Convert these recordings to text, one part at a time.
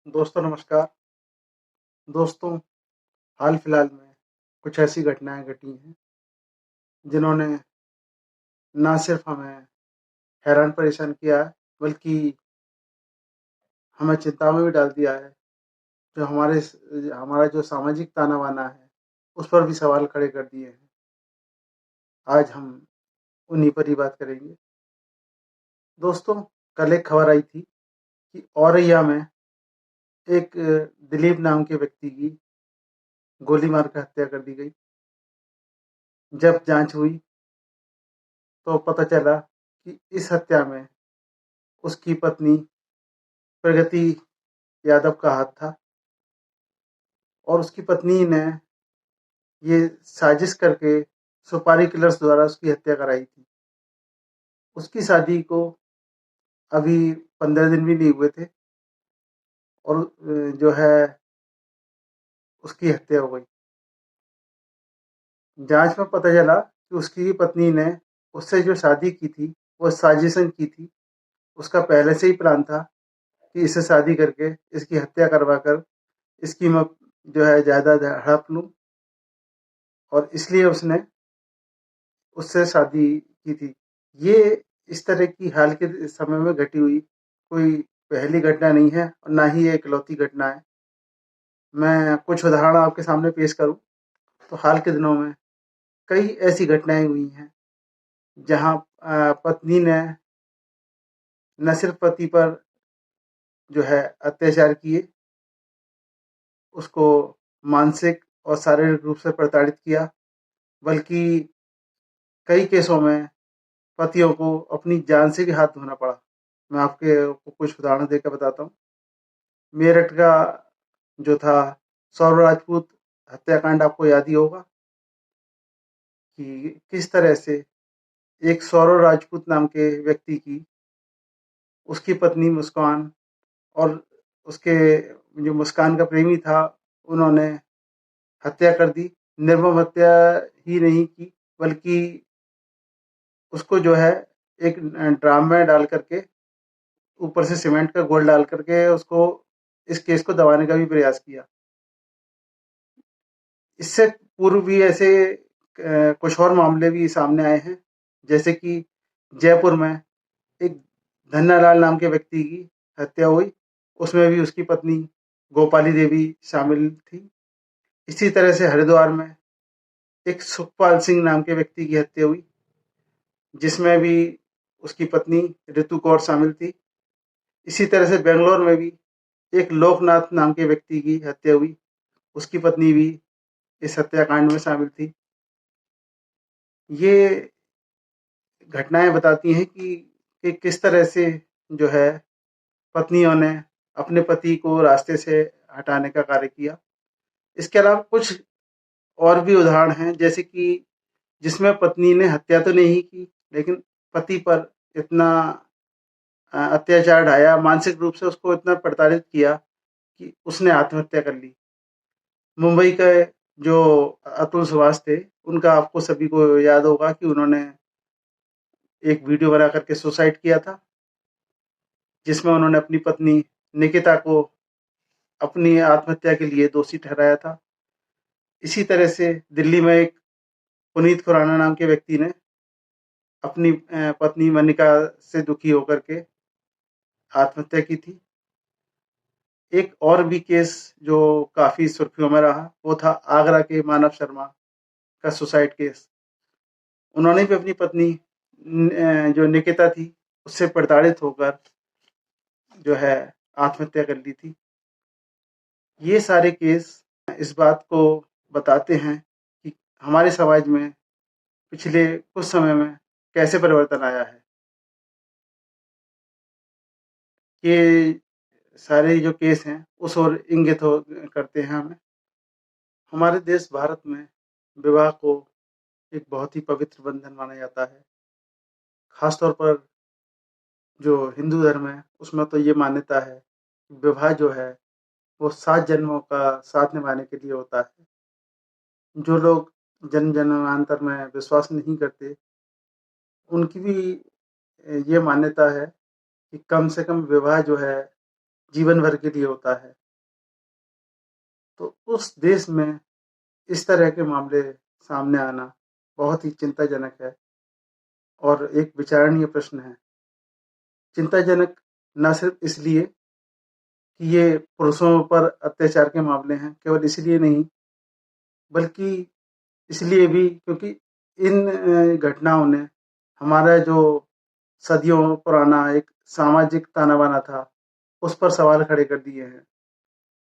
दोस्तों नमस्कार। दोस्तों, हाल फिलहाल में कुछ ऐसी घटनाएं घटी हैं जिन्होंने ना सिर्फ हमें हैरान परेशान किया है, बल्कि हमें चिंता में भी डाल दिया है। जो हमारा जो सामाजिक ताना बाना है, उस पर भी सवाल खड़े कर दिए हैं। आज हम उन्हीं पर ही बात करेंगे। दोस्तों, कल एक खबर आई थी कि औरैया में एक दिलीप नाम के व्यक्ति की गोली मार कर हत्या कर दी गई। जब जांच हुई तो पता चला कि इस हत्या में उसकी पत्नी प्रगति यादव का हाथ था और उसकी पत्नी ने ये साजिश करके सुपारी किलर्स द्वारा उसकी हत्या कराई थी। उसकी शादी को अभी 15 दिन भी नहीं हुए थे और जो है उसकी हत्या हो गई। जांच में पता चला कि उसकी पत्नी ने उससे जो शादी की थी वो साजिशन की थी। उसका पहले से ही प्लान था कि इससे शादी करके इसकी हत्या करवा कर इसकी मैं जो है जायदाद हड़प लूं, और इसलिए उसने उससे शादी की थी। ये इस तरह की हाल के समय में घटी हुई कोई पहली घटना नहीं है और ना ही ये इकलौती घटना है। मैं कुछ उदाहरण आपके सामने पेश करूं तो हाल के दिनों में कई ऐसी घटनाएं हुई हैं जहां पत्नी ने न सिर्फ पति पर जो है अत्याचार किए, उसको मानसिक और शारीरिक रूप से प्रताड़ित किया, बल्कि कई केसों में पतियों को अपनी जान से भी हाथ धोना पड़ा। मैं आपके को कुछ उदाहरण देकर बताता हूँ। मेरठ का जो था सौरभ राजपूत हत्याकांड आपको याद ही होगा कि किस तरह से एक सौरभ राजपूत नाम के व्यक्ति की उसकी पत्नी मुस्कान और उसके जो मुस्कान का प्रेमी था, उन्होंने हत्या कर दी। निर्मम हत्या ही नहीं की, बल्कि उसको जो है एक ड्राम में डाल करके ऊपर से सीमेंट का घोल डाल करके उसको इस केस को दबाने का भी प्रयास किया। इससे पूर्व भी ऐसे कुछ और मामले भी सामने आए हैं, जैसे कि जयपुर में एक धन्नालाल नाम के व्यक्ति की हत्या हुई। उसमें भी उसकी पत्नी गोपाली देवी शामिल थी। इसी तरह से हरिद्वार में एक सुखपाल सिंह नाम के व्यक्ति की हत्या हुई, जिसमें भी उसकी पत्नी ऋतु कौर शामिल थी। इसी तरह से बेंगलोर में भी एक लोकनाथ नाम के व्यक्ति की हत्या हुई, उसकी पत्नी भी इस हत्याकांड में शामिल थी। ये घटनाएं बताती हैं कि किस तरह से जो है पत्नियों ने अपने पति को रास्ते से हटाने का कार्य किया। इसके अलावा कुछ और भी उदाहरण हैं, जैसे कि जिसमें पत्नी ने हत्या तो नहीं की, लेकिन पति पर इतना अत्याचार ढाया, मानसिक रूप से उसको इतना प्रताड़ित किया कि उसने आत्महत्या कर ली। मुंबई के जो अतुल सुभाष थे, उनका आपको सभी को याद होगा कि उन्होंने एक वीडियो बना करके सुसाइड किया था, जिसमें उन्होंने अपनी पत्नी निकिता को अपनी आत्महत्या के लिए दोषी ठहराया था। इसी तरह से दिल्ली में एक पुनीत खुराना नाम के व्यक्ति ने अपनी पत्नी मनिका से दुखी होकर के आत्महत्या की थी। एक और भी केस जो काफी सुर्खियों में रहा, वो था आगरा के मानव शर्मा का सुसाइड केस। उन्होंने भी अपनी पत्नी जो निकिता थी, उससे प्रताड़ित होकर जो है आत्महत्या कर ली थी। ये सारे केस इस बात को बताते हैं कि हमारे समाज में पिछले कुछ समय में कैसे परिवर्तन आया है। ये सारे जो केस हैं उस ओर इंगित हो करते हैं हमें। हमारे देश भारत में विवाह को एक बहुत ही पवित्र बंधन माना जाता है। खासतौर पर जो हिंदू धर्म है, उसमें तो ये मान्यता है कि विवाह जो है वो 7 जन्मों का साथ निभाने के लिए होता है। जो लोग जन्म जन्मांतर में विश्वास नहीं करते, उनकी भी ये मान्यता है कि कम से कम विवाह जो है जीवन भर के लिए होता है। तो उस देश में इस तरह के मामले सामने आना बहुत ही चिंताजनक है और एक विचारणीय प्रश्न है। चिंताजनक न सिर्फ इसलिए कि ये पुरुषों पर अत्याचार के मामले हैं, केवल इसलिए नहीं, बल्कि इसलिए भी क्योंकि इन घटनाओं ने हमारा जो सदियों पुराना एक सामाजिक ताना-बाना था, उस पर सवाल खड़े कर दिए हैं।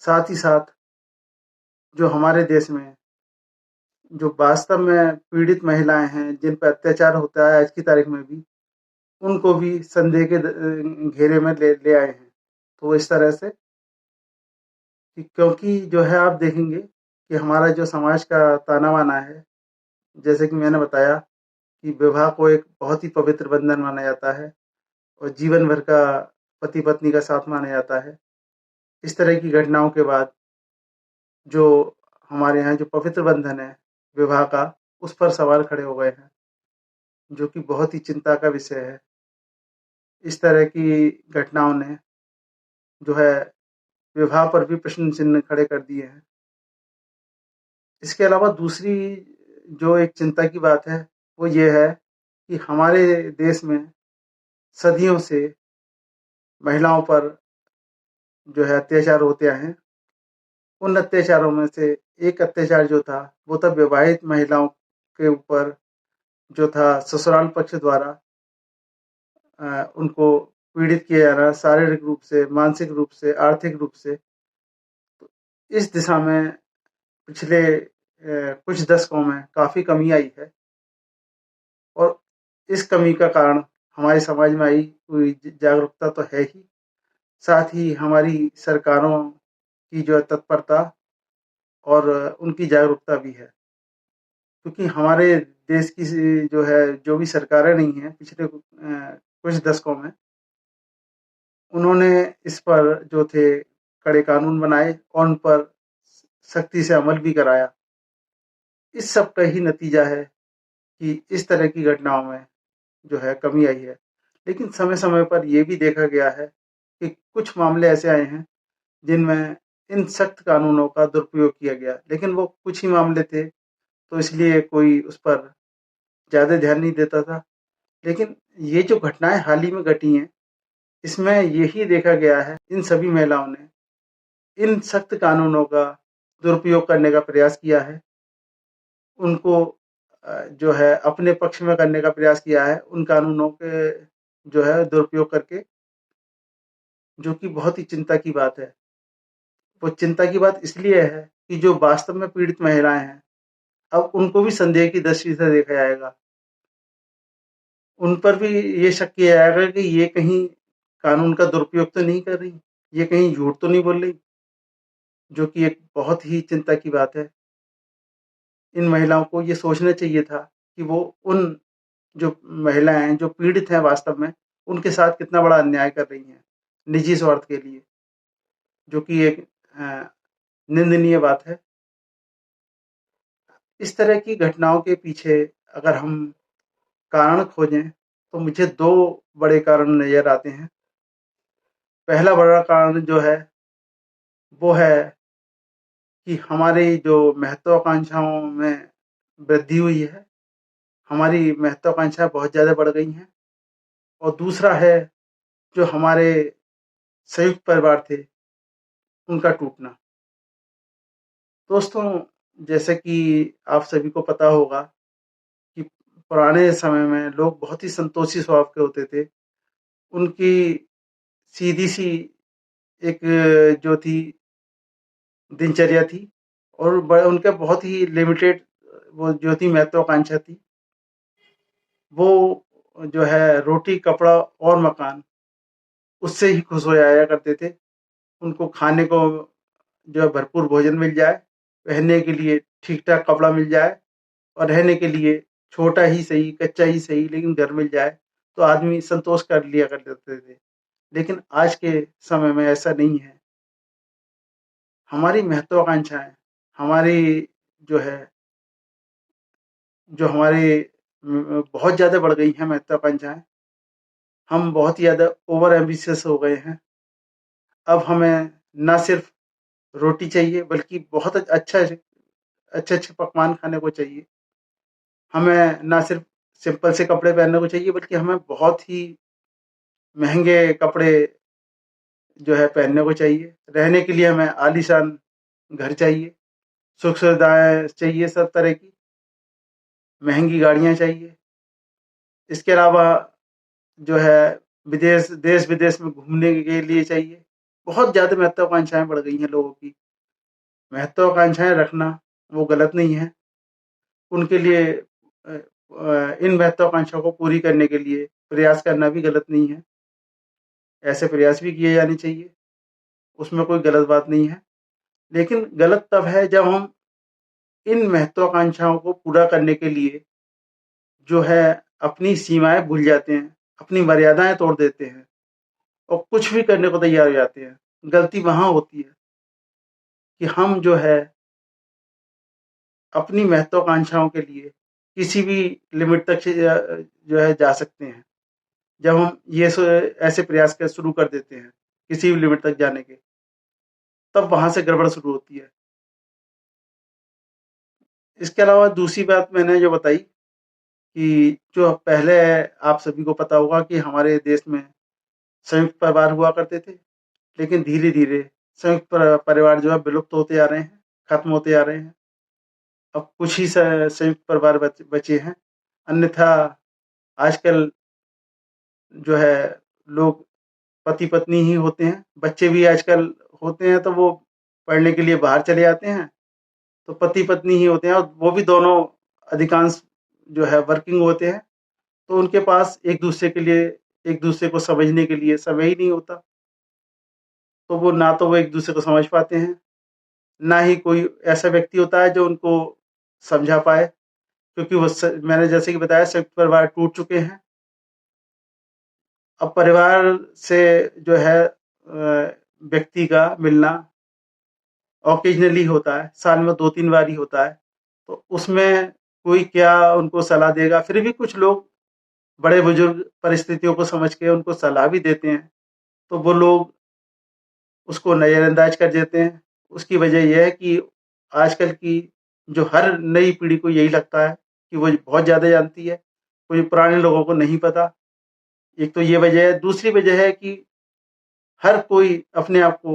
साथ ही साथ जो हमारे देश में जो वास्तव में पीड़ित महिलाएँ हैं, जिन पर अत्याचार होता है आज की तारीख में भी, उनको भी संदेह के घेरे में ले ले आए हैं। तो इस तरह से कि क्योंकि जो है आप देखेंगे कि हमारा जो समाज का ताना-बाना है, जैसे कि मैंने बताया कि विवाह को एक बहुत ही पवित्र बंधन माना जाता है और जीवन भर का पति-पत्नी का साथ माना जाता है। इस तरह की घटनाओं के बाद जो हमारे यहाँ जो पवित्र बंधन है विवाह का, उस पर सवाल खड़े हो गए हैं, जो कि बहुत ही चिंता का विषय है। इस तरह की घटनाओं ने जो है विवाह पर भी प्रश्न चिन्ह खड़े कर दिए हैं। इसके अलावा दूसरी जो एक चिंता की बात है, वो ये है कि हमारे देश में सदियों से महिलाओं पर जो है अत्याचार होते आए हैं। उन अत्याचारों में से एक अत्याचार जो था, वो था विवाहित महिलाओं के ऊपर जो था ससुराल पक्ष द्वारा उनको पीड़ित किया जाना शारीरिक रूप से, मानसिक रूप से, आर्थिक रूप से। इस दिशा में पिछले कुछ दशकों में काफ़ी कमी आई है और इस कमी का कारण हमारे समाज में आई हुई जागरूकता तो है ही, साथ ही हमारी सरकारों की जो तत्परता और उनकी जागरूकता भी है। क्योंकि हमारे देश की जो है जो भी सरकारें नहीं हैं पिछले कुछ दशकों में, उन्होंने इस पर जो थे कड़े कानून बनाए और उन पर सख्ती से अमल भी कराया। इस सब का ही नतीजा है कि इस तरह की घटनाओं में जो है कमी आई है। लेकिन समय-समय पर ये भी देखा गया है कि कुछ मामले ऐसे आए हैं जिनमें इन सख्त कानूनों का दुरुपयोग किया गया। लेकिन वो कुछ ही मामले थे, तो इसलिए कोई उस पर ज़्यादा ध्यान नहीं देता था। लेकिन ये जो घटनाएँ हाल ही में घटी हैं, इसमें यही देखा गया है इन सभी महिलाओं ने इन सख्त कानूनों का दुरुपयोग करने का प्रयास किया है। उनको जो है अपने पक्ष में करने का प्रयास किया है, उन कानूनों के जो है दुरुपयोग करके, जो कि बहुत ही चिंता की बात है। वो चिंता की बात इसलिए है कि जो वास्तव में पीड़ित महिलाएँ हैं, अब उनको भी संदेह की दृष्टि से देखा जाएगा। उन पर भी ये शक किया जाएगा कि ये कहीं कानून का दुरुपयोग तो नहीं कर रही, ये कहीं झूठ तो नहीं बोल रही, जो कि एक बहुत ही चिंता की बात है। इन महिलाओं को ये सोचना चाहिए था कि वो उन जो महिलाएँ हैं, जो पीड़ित हैं वास्तव में, उनके साथ कितना बड़ा अन्याय कर रही हैं, निजी स्वार्थ के लिए, जो कि एक अ, निंदनीय बात है। इस तरह की घटनाओं के पीछे अगर हम कारण खोजें, तो मुझे 2 बड़े कारण नज़र आते हैं। पहला बड़ा कारण जो है, वो है कि हमारी जो महत्वाकांक्षाओं में वृद्धि हुई है, हमारी महत्वाकांक्षाएँ बहुत ज़्यादा बढ़ गई हैं और दूसरा है, जो हमारे संयुक्त परिवार थे, उनका टूटना। दोस्तों, जैसे कि आप सभी को पता होगा कि पुराने समय में लोग बहुत ही संतोषी स्वभाव के होते थे। उनकी सीधी-सी एक जो थी दिनचर्या थी और उनका बहुत ही लिमिटेड वो जो थी महत्वाकांक्षा थी, वो जो है रोटी, कपड़ा और मकान, उससे ही खुश हो जाया करते थे। उनको खाने को जो है भरपूर भोजन मिल जाए, पहनने के लिए ठीक-ठाक कपड़ा मिल जाए और रहने के लिए छोटा ही सही, कच्चा ही सही लेकिन घर मिल जाए, तो आदमी संतोष कर लिया कर लेते थे। लेकिन आज के समय में ऐसा नहीं है। हमारी महत्वाकांक्षाएँ, हमारी जो है जो हमारे बहुत ज़्यादा बढ़ गई हैं महत्वाकांक्षाएँ। हम बहुत ही ज़्यादा ओवर एम्बिशियस हो गए हैं। अब हमें ना सिर्फ रोटी चाहिए बल्कि बहुत अच्छे पकवान खाने को चाहिए। हमें ना सिर्फ सिंपल से कपड़े पहनने को चाहिए बल्कि हमें बहुत ही महँगे कपड़े जो है पहनने को चाहिए। रहने के लिए हमें आलीशान घर चाहिए, सुख सुविधाएँ चाहिए सब तरह की, महँगी गाड़ियाँ चाहिए। इसके अलावा जो है देश-विदेश में घूमने के लिए चाहिए। बहुत ज़्यादा महत्वाकांक्षाएँ बढ़ गई हैं लोगों की। महत्वाकांक्षाएँ रखना वो गलत नहीं है। उनके लिए इन महत्वाकांक्षाओं को पूरी करने के लिए प्रयास करना भी गलत नहीं है। ऐसे प्रयास भी किए जाने चाहिए, उसमें कोई गलत बात नहीं है। लेकिन गलत तब है जब हम इन महत्वाकांक्षाओं को पूरा करने के लिए जो है अपनी सीमाएँ भूल जाते हैं, अपनी मर्यादाएँ तोड़ देते हैं और कुछ भी करने को तैयार हो जाते हैं। गलती वहाँ होती है कि हम जो है अपनी महत्वाकांक्षाओं के लिए किसी भी लिमिट तक जो है जा सकते हैं। जब हम ऐसे प्रयास शुरू कर देते हैं किसी भी लिमिट तक जाने के, तब वहाँ से गड़बड़ शुरू होती है। इसके अलावा दूसरी बात मैंने जो बताई कि जो पहले आप सभी को पता होगा कि हमारे देश में संयुक्त परिवार हुआ करते थे, लेकिन धीरे-धीरे संयुक्त परिवार जो है विलुप्त होते जा रहे हैं, खत्म होते जा रहे हैं। अब कुछ ही संयुक्त परिवार बचे हैं, अन्यथा आजकल जो है लोग पति-पत्नी ही होते हैं। बच्चे भी आजकल होते हैं तो वो पढ़ने के लिए बाहर चले जाते हैं, तो पति-पत्नी ही होते हैं और वो भी दोनों अधिकांश जो है वर्किंग होते हैं, तो उनके पास एक दूसरे को समझने के लिए समय ही नहीं होता। तो वो एक दूसरे को समझ पाते हैं, ना ही कोई ऐसा व्यक्ति होता है जो उनको समझा पाए, क्योंकि मैंने जैसे कि बताया संयुक्त परिवार टूट चुके हैं। अब परिवार से जो है व्यक्ति का मिलना ऑकेजनली होता है, साल में 2-3 बार ही होता है, तो उसमें कोई क्या उनको सलाह देगा। फिर भी कुछ लोग बड़े-बुजुर्ग परिस्थितियों को समझ के उनको सलाह भी देते हैं, तो वो लोग उसको नज़रअंदाज कर देते हैं। उसकी वजह ये है कि आजकल की जो हर नई पीढ़ी को यही लगता है कि वो बहुत ज़्यादा जानती है, कोई पुराने लोगों को नहीं पता। एक तो ये वजह है, दूसरी वजह है कि हर कोई अपने आप को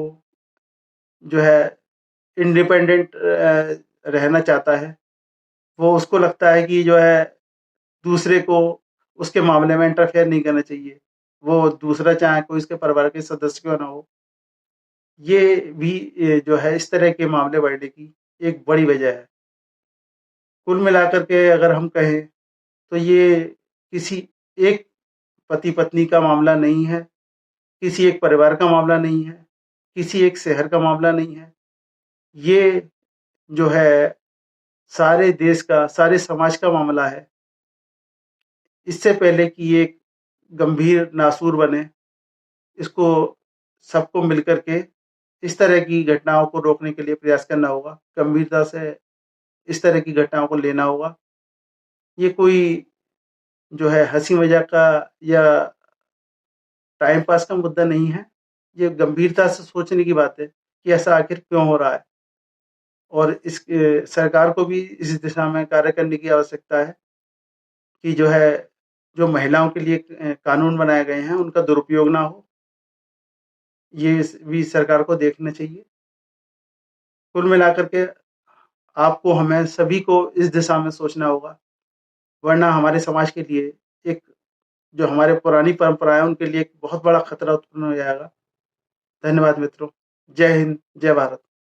जो है इंडिपेंडेंट रहना चाहता है। वो उसको लगता है कि जो है दूसरे को उसके मामले में इंटरफेयर नहीं करना चाहिए। वो दूसरा चाहे कोई उसके परिवार के सदस्य क्यों ना हो। ये भी जो है इस तरह के मामले बढ़ने की एक बड़ी वजह है। कुल मिलाकर के अगर हम कहें तो ये किसी एक पति-पत्नी का मामला नहीं है, किसी एक परिवार का मामला नहीं है, किसी एक शहर का मामला नहीं है। ये जो है सारे देश का, सारे समाज का मामला है। इससे पहले कि ये एक गंभीर नासूर बने, इसको सबको मिलकर के इस तरह की घटनाओं को रोकने के लिए प्रयास करना होगा। गंभीरता से इस तरह की घटनाओं को लेना होगा। ये कोई जो है हँसी-मज़ाक का या टाइम पास का मुद्दा नहीं है। ये गंभीरता से सोचने की बात है कि ऐसा आखिर क्यों हो रहा है? और सरकार को भी इस दिशा में कार्य करने की आवश्यकता है कि जो है, जो महिलाओं के लिए कानून बनाए गए हैं, उनका दुरुपयोग ना हो। ये भी सरकार को देखना चाहिए। कुल मिलाकर के आपको हमें सभी को इस दिशा में सोचना होगा, वरना हमारे समाज के लिए एक जो हमारे पुरानी परंपरा है, उनके लिए एक बहुत बड़ा खतरा उत्पन्न हो जाएगा। धन्यवाद मित्रों। जय हिंद, जय भारत।